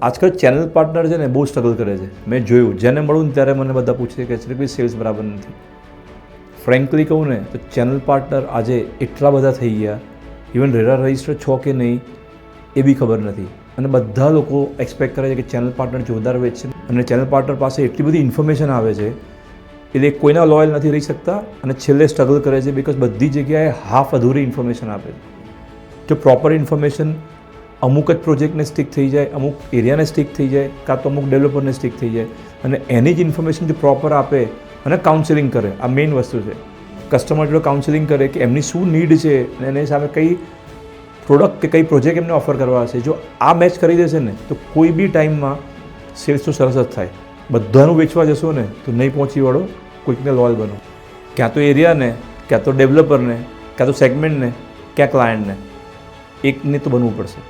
આજકાલ channel partner છે ને બહુ સ્ટ્રગલ કરે છે. મેં જોયું, જેને મળું ને ત્યારે મને બધા પૂછે કે છે કે સેલ્સ બરાબર નથી. ફ્રેન્કલી કહું ને તો ચેનલ પાર્ટનર આજે એટલા બધા થઈ ગયા, ઇવન રેરા રજિસ્ટર છો કે નહીં એ બી ખબર નથી. અને બધા લોકો એક્સપેક્ટ કરે છે કે ચેનલ પાર્ટનર જોરદાર વેચશે, અને ચેનલ પાર્ટનર પાસે એટલી બધી ઇન્ફોર્મેશન આવે છે એટલે કોઈના લોયલ નથી રહી શકતા અને છેલ્લે સ્ટ્રગલ કરે છે બિકોઝ બધી જગ્યાએ હાફ અધૂરી ઇન્ફોર્મેશન આપે છે. જો પ્રોપર ઇન્ફોર્મેશન અમુક જ પ્રોજેક્ટને સ્ટિક થઈ જાય, અમુક એરિયાને સ્ટિક થઈ જાય, કાં તો અમુક ડેવલપરને સ્ટિક થઈ જાય, અને એની જ ઇન્ફોર્મેશન જો પ્રોપર આપે અને કાઉન્સેલિંગ કરે, આ મેઇન વસ્તુ છે. કસ્ટમર જોડે કાઉન્સેલિંગ કરે કે એમની શું નીડ છે અને એની સામે કઈ પ્રોડક્ટ કે કઈ પ્રોજેક્ટ એમને ઓફર કરવા છે. જો આ મેચ કરી દેશે ને તો કોઈ બી ટાઈમમાં સેલ્સ તો સરસ જ થાય. બધાનું વેચવા જશો ને તો નહીં પહોંચી વળો, કોઈકને લોયલ બનો. ક્યાં તો એરિયાને, ક્યાં તો ડેવલપરને, ક્યાં તો સેગમેન્ટને, ક્યાં ક્લાયન્ટને, એકને તો બનવું પડશે.